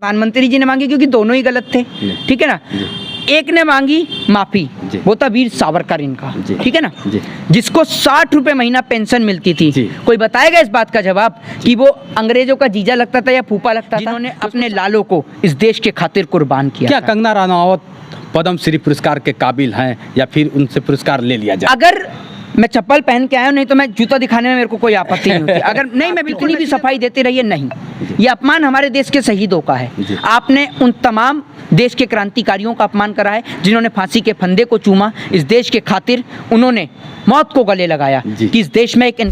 प्रधानमंत्री जी ने मांगी क्योंकि दोनों ही गलत थे, ठीक है ना। एक ने मांगी माफी, वो था वीर सावरकर इनका, ठीक है ना, जिसको 60 रुपए महीना पेंशन मिलती थी। कोई बताएगा इस बात का जवाब कि वो अंग्रेजों का जीजा लगता था या फूफा लगता था, जिन्होंने अपने लालों को इस देश के खातिर कुर्बान किया। क्या कंगना रनौत पद्म श्री पुरस्कार के काबिल हैं या फिर उनसे पुरस्कार ले लिया जाए? अगर मैं चप्पल पहन के आया हूँ, नहीं तो मैं जूता दिखाने में मेरे को कोई आपत्ति नहीं होती। अगर नहीं, मैं बिल्कुल भी सफाई देते रहिए, नहीं, ये अपमान हमारे देश के शहीदों का है। आपने उन तमाम देश के क्रांतिकारियों का अपमान करा है जिन्होंने फांसी के फंदे को चूमा, इस देश के खातिर उन्होंने मौत को गले लगाया कि इस देश में एक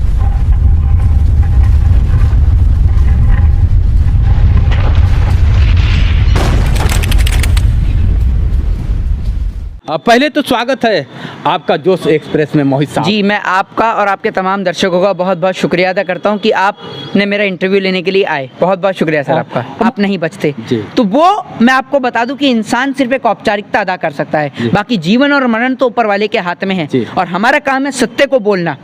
पहले तो स्वागत है आपका जोश एक्सप्रेस में मोहित साहब। जी, मैं आपका और आपके तमाम दर्शकों का बहुत बहुत शुक्रिया अदा करता हूं कि आपने मेरा इंटरव्यू लेने के लिए आए। बहुत बहुत शुक्रिया सर आपका, आप नहीं बचते। तो वो मैं आपको बता दूं कि इंसान सिर्फ एक औपचारिकता अदा कर सकता है, बाकी जीवन और मरण तो ऊपर वाले के हाथ में है। और हमारा काम है सत्य को बोलना,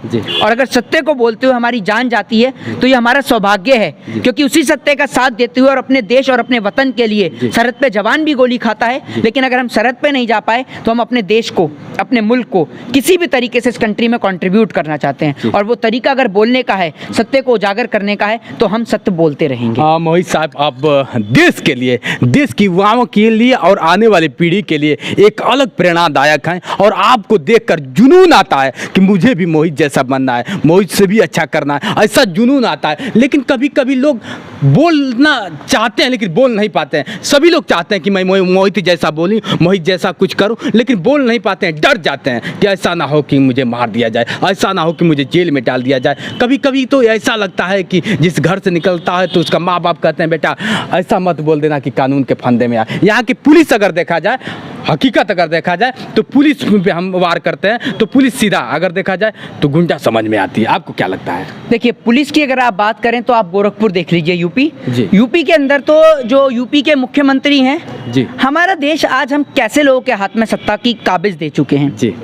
और अगर सत्य को बोलते हुए हमारी जान जाती है तो ये हमारा सौभाग्य है, क्योंकि उसी सत्य का साथ देते हुए और अपने देश और अपने वतन के लिए सरहद पे जवान भी गोली खाता है, लेकिन अगर हम सरहद पे नहीं जा पाए तो हम अपने देश को, अपने मुल्क को किसी भी तरीके से इस कंट्री में कंट्रीब्यूट करना चाहते हैं। और वो तरीका अगर बोलने का है, सत्य को उजागर करने का है, तो हम सत्य बोलते रहेंगे। मोहित साहब, आप देश के लिए, देश की युवाओं के लिए और आने वाली पीढ़ी के लिए एक अलग प्रेरणादायक हैं, और आपको देखकर जुनून आता है कि मुझे भी मोहित जैसा बनना है, मोहित से भी अच्छा करना है, ऐसा जुनून आता है। लेकिन कभी कभी लोग बोलना चाहते हैं लेकिन बोल नहीं पाते हैं। सभी लोग चाहते हैं कि मैं मोहित जैसा बोलूं, मोहित जैसा कुछ करूं, लेकिन बोल नहीं पाते हैं, डर जाते हैं कि ऐसा ना हो कि मुझे मार दिया जाए, ऐसा ना हो कि मुझे जेल में डाल दिया जाए। कभी कभी तो ऐसा लगता है कि जिस घर से निकलता है तो उसका माँ बाप कहते हैं बेटा ऐसा मत बोल देना कि कानून के फंदे में आए। यहाँ की पुलिस अगर देखा जाए, हकीकत अगर देखा जाए तो पुलिस पे हम वार करते हैं तो पुलिस सीधा, अगर देखा जाए तो गुंडा समझ में आती है। आपको क्या लगता है? देखिए, पुलिस की अगर आप बात करें तो आप गोरखपुर देख लीजिए, यूपी के अंदर तो जो यूपी के मुख्यमंत्री हैं जी, हमारा देश आज हम कैसे लोगों के हाथ में सत्ता की काबिज दे चुके हैं जी।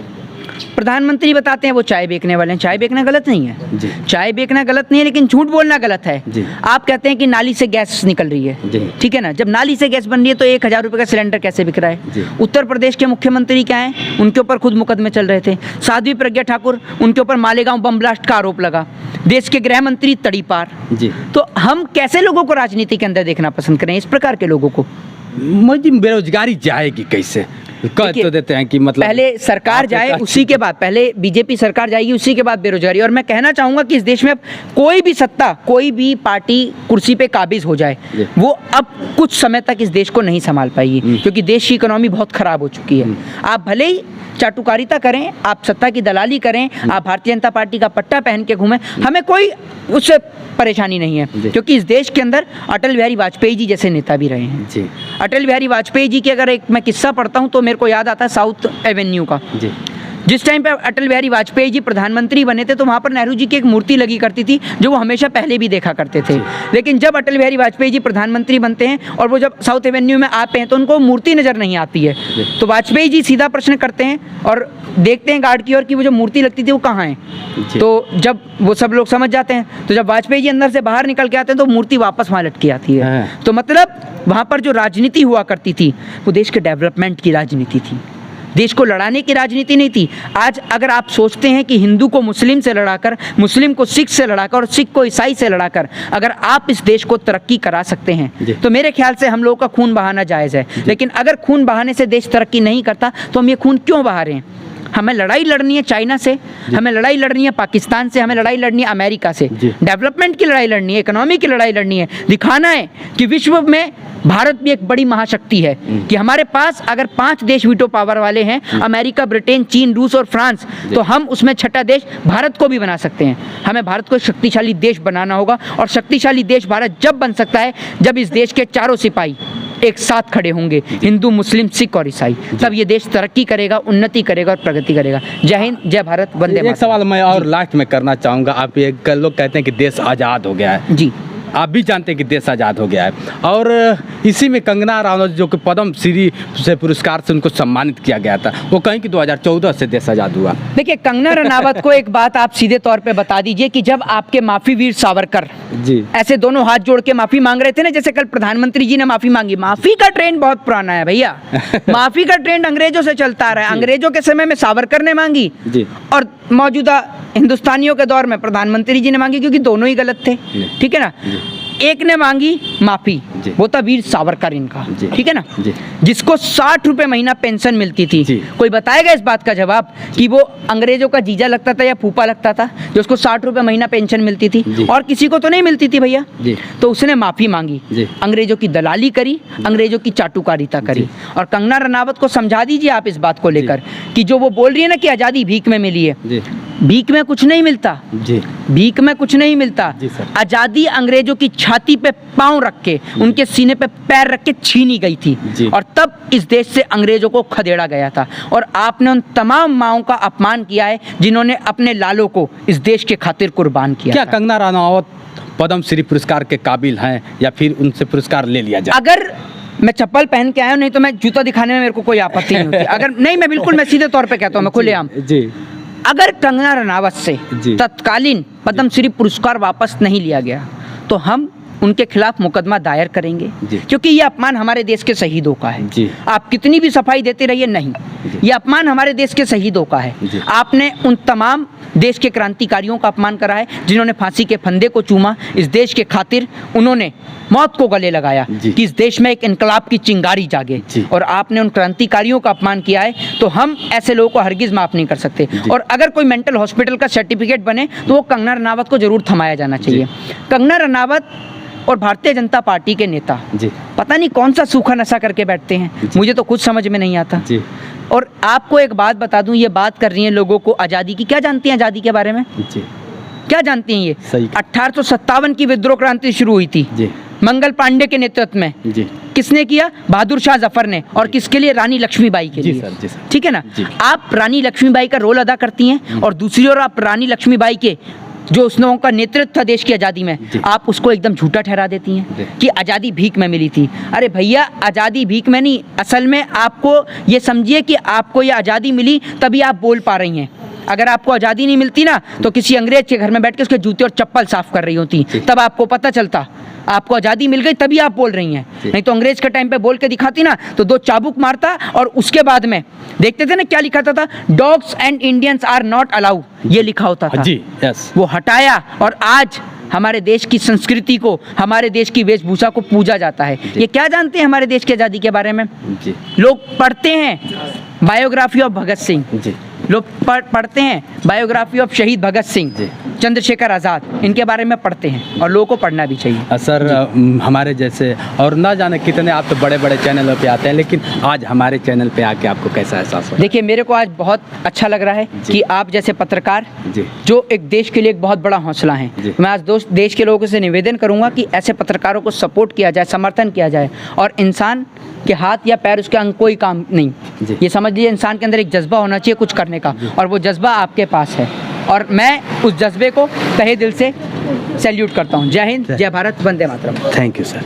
प्रधानमंत्री बताते हैं वो चाय बेचने वाले हैं, चाय बेचना गलत नहीं है जी, चाय बेचना गलत नहीं है, लेकिन झूठ बोलना गलत है जी। आप कहते हैं कि नाली से गैस निकल रही है, ठीक है ना, जब नाली से गैस बन रही है तो 1000 रुपए का सिलेंडर कैसे बिक रहा है? उत्तर प्रदेश के मुख्यमंत्री क्या हैं, उनके ऊपर खुद मुकदमे चल रहे थे। साध्वी प्रज्ञा ठाकुर, उनके ऊपर मालेगांव बम ब्लास्ट का आरोप लगा। देश के गृह मंत्री तड़ीपार जी। तो हम कैसे लोगों को राजनीति के अंदर देखना पसंद करें, इस प्रकार के लोगों को? बेरोजगारी जाएगी कैसे? कह तो देते हैं कि मतलब पहले सरकार जाए, उसी के बाद, पहले बीजेपी सरकार जाएगी, उसी के बाद बेरोजगारी। और मैं कहना चाहूंगा कि इस देश में कोई भी सत्ता, कोई भी पार्टी कुर्सी पे काबिज हो जाए, वो अब कुछ समय तक इस देश को नहीं संभाल पाएगी, क्योंकि देश की इकोनॉमी बहुत खराब हो चुकी है। आप भले ही चाटुकारिता करें, आप सत्ता की दलाली करें, आप भारतीय जनता पार्टी का पट्टा पहन के घूमें, हमें कोई उससे परेशानी नहीं है, क्योंकि इस देश के अंदर अटल बिहारी वाजपेयी जी जैसे नेता भी रहे हैं जी। अटल बिहारी वाजपेयी जी की अगर एक मैं किस्सा पढ़ता हूँ तो मेरे को याद आता है साउथ एवेन्यू का जी। जिस टाइम पे अटल बिहारी वाजपेयी जी प्रधानमंत्री बने थे तो वहाँ पर नेहरू जी की एक मूर्ति लगी करती थी, जो वो हमेशा पहले भी देखा करते थे। लेकिन जब अटल बिहारी वाजपेयी जी प्रधानमंत्री बनते हैं और वो जब साउथ एवेन्यू में आते हैं तो उनको मूर्ति नज़र नहीं आती है। तो वाजपेयी जी सीधा प्रश्न करते हैं और देखते हैं गार्ड की ओर कि वो जो मूर्ति लगती थी वो कहाँ है। तो जब वो सब लोग समझ जाते हैं तो जब वाजपेयी जी अंदर से बाहर निकल के आते हैं तो मूर्ति वापस वहाँ लटकी आती है। तो मतलब वहाँ पर जो राजनीति हुआ करती थी वो देश के डेवलपमेंट की राजनीति थी, देश को लड़ाने की राजनीति नहीं थी। आज अगर आप सोचते हैं कि हिंदू को मुस्लिम से लड़ाकर, मुस्लिम को सिख से लड़ाकर और सिख को ईसाई से लड़ाकर अगर आप इस देश को तरक्की करा सकते हैं तो मेरे ख्याल से हम लोगों का खून बहाना जायज़ है। लेकिन अगर खून बहाने से देश तरक्की नहीं करता तो हम ये खून क्यों बहा रहे हैं? हमें लड़ाई लड़नी है चाइना से, हमें लड़ाई लड़नी है पाकिस्तान से, हमें लड़ाई लड़नी है अमेरिका से, डेवलपमेंट की लड़ाई लड़नी है, इकोनॉमी की लड़ाई लड़नी है। दिखाना है कि विश्व में भारत भी एक बड़ी महाशक्ति है, कि हमारे पास अगर 5 देश वीटो पावर वाले हैं, अमेरिका, ब्रिटेन, चीन, रूस और फ्रांस, तो हम उसमें छठा देश भारत को भी बना सकते हैं। हमें भारत को शक्तिशाली देश बनाना होगा, और शक्तिशाली देश भारत जब बन सकता है जब इस देश के चारों सिपाही एक साथ खड़े होंगे, हिंदू, मुस्लिम, सिख और ईसाई, तब ये देश तरक्की करेगा, उन्नति करेगा और प्रगति करेगा। जय हिंद, जय भारत, वंदे मातरम। एक सवाल मैं और लास्ट में करना चाहूँगा। आप ये लोग कहते हैं कि देश आज़ाद हो गया है जी, आप भी जानते हैं कि देश आज़ाद हो गया है। और इसी में कंगना रनावत जो कि पद्म श्री से पुरस्कार से उनको सम्मानित किया गया था, वो कहीं कि 2014 से देश आज़ाद हुआ। देखिए, कंगना रनावत को एक बात आप सीधे तौर पे बता दीजिए कि जब आपके माफी वीर सावरकर जी ऐसे दोनों हाथ जोड़ के माफी मांग रहे थे ना, जैसे कल प्रधानमंत्री जी ने माफी मांगी, माफी का ट्रेंड बहुत पुराना है भैया। माफी का ट्रेंड अंग्रेजों से चलता आ रहा है। अंग्रेजों के समय में सावरकर ने मांगी जी। और मौजूदा हिंदुस्तानियों के दौर में प्रधानमंत्री जी ने मांगी, क्योंकि दोनों ही गलत थे। ठीक है ना। एक ने मांगी माफी, वो था वीर सावरकर इनका। ठीक है ना। जिसको 60 रुपए महीना पेंशन मिलती थी। कोई बताएगा इस बात का जवाब कि वो अंग्रेजों का जीजा लगता था या फूफा लगता था जो उसको 60 रुपए महीना पेंशन मिलती थी, और किसी को तो नहीं मिलती थी भैया। तो उसने माफी मांगी, अंग्रेजों की दलाली करी, अंग्रेजों की चाटुकारिता करी। और कंगना रनावत को समझा दीजिए आप इस बात को लेकर कि जो वो बोल रही है ना कि आजादी भीख में मिली है, भीख में कुछ नहीं मिलता। भीख में कुछ नहीं मिलता। आजादी अंग्रेजों की छाती पे पांव रख के, उनके सीने पे पैर रख के छीनी गई थी, और तब इस देश से अंग्रेजों को खदेड़ा गया था। और आपने उन तमाम माओं का अपमान किया है जिन्होंने अपने लालों को इस देश के खातिर कुर्बान किया। क्या कंगना रनावत पद्म श्री पुरस्कार के काबिल हैं, या फिर उनसे पुरस्कार ले लिया जाए? अगर मैं चप्पल पहन के आया हूं, नहीं तो मैं जूता दिखाने में मेरे को कोई आपत्ति नहीं होती। अगर नहीं, मैं बिल्कुल मैं सीधे तौर पे कहता हूं, मैं खुलेआम जी। अगर कंगना रनावत से तत्कालीन पद्म श्री पुरस्कार वापस नहीं लिया गया तो हम उनके खिलाफ मुकदमा दायर करेंगे, क्योंकि ये अपमान हमारे देश के शहीदों का है। आप कितनी भी सफाई देते रहिए, नहीं, ये अपमान हमारे देश के शहीदों का है। आपने उन तमाम देश के क्रांतिकारियों का अपमान करा है जिन्होंने फांसी के फंदे को चूमा, इस देश के खातिर उन्होंने मौत को गले लगाया कि इस देश में एक इनकलाब की चिंगारी जागे। और आपने उन क्रांतिकारियों का अपमान किया है, तो हम ऐसे लोगों को हरगिज माफ नहीं कर सकते। और अगर कोई मेंटल हॉस्पिटल का सर्टिफिकेट बने तो वो कंगना रनावत को जरूर थमाया जाना चाहिए। कंगना रनावत और भारतीय जनता पार्टी के नेता पता नहीं कौन सा सूखा नशा करके बैठते हैं, मुझे तो कुछ समझ में नहीं आता। और आपको एक बात बता दूं, ये बात कर रही हैं लोगों को आज़ादी की। क्या जानती हैं आज़ादी के बारे में? क्या जानती हैं ये? 1857 की विद्रोह क्रांति शुरू हुई थी मंगल पांडे के नेतृत्व में। किसने किया? बहादुर शाह जफर ने। और किसके लिए? रानी लक्ष्मीबाई के लिए। ठीक है ना। आप रानी लक्ष्मीबाई का रोल अदा करती हैं, और दूसरी ओर आप रानी लक्ष्मीबाई के जो उस लोगों का नेतृत्व था देश की आज़ादी में, आप उसको एकदम झूठा ठहरा देती हैं कि आज़ादी भीख में मिली थी। अरे भैया, आज़ादी भीख में नहीं, असल में आपको ये समझिए कि आपको ये आज़ादी मिली तभी आप बोल पा रही हैं। अगर आपको आज़ादी नहीं मिलती ना, तो किसी अंग्रेज के घर में बैठ के उसके जूते और चप्पल साफ कर रही होती, तब आपको पता चलता। आपको आज़ादी मिल गई तभी आप बोल रही हैं, नहीं तो अंग्रेज के टाइम पे बोल के दिखाती ना तो 2 चाबुक मारता, और उसके बाद में देखते थे ना क्या लिखा था, dogs and Indians are not allow, ये लिखा होता था। वो हटाया, और आज हमारे देश की संस्कृति को, हमारे देश की वेशभूषा को पूजा जाता है। ये क्या जानते हैं हमारे देश की आज़ादी के बारे में? लोग पढ़ते हैं बायोग्राफी ऑफ भगत सिंह, लोग पढ़ते हैं बायोग्राफी ऑफ शहीद भगत सिंह, चंद्रशेखर आज़ाद, इनके बारे में पढ़ते हैं, और लोगों को पढ़ना भी चाहिए। सर, हमारे जैसे और ना जाने कितने आप तो बड़े बड़े चैनलों पे आते हैं, लेकिन आज हमारे चैनल पे आके आपको कैसा एहसास हुआ? देखिए, मेरे को आज बहुत अच्छा लग रहा है कि आप जैसे पत्रकार जो एक देश के लिए एक बहुत बड़ा हौसला है, मैं आज देश के लोगों से निवेदन करूँगा कि ऐसे पत्रकारों को सपोर्ट किया जाए, समर्थन किया जाए। और इंसान के हाथ या पैर, उसके अंग कोई काम नहीं, ये समझ लीजिए इंसान के अंदर एक जज्बा होना चाहिए कुछ करने का, और वो जज्बा आपके पास है। और मैं उस जज्बे को तहे दिल से सैल्यूट करता हूँ। जय हिंद, जय भारत, वंदे मातरम। Thank you sir.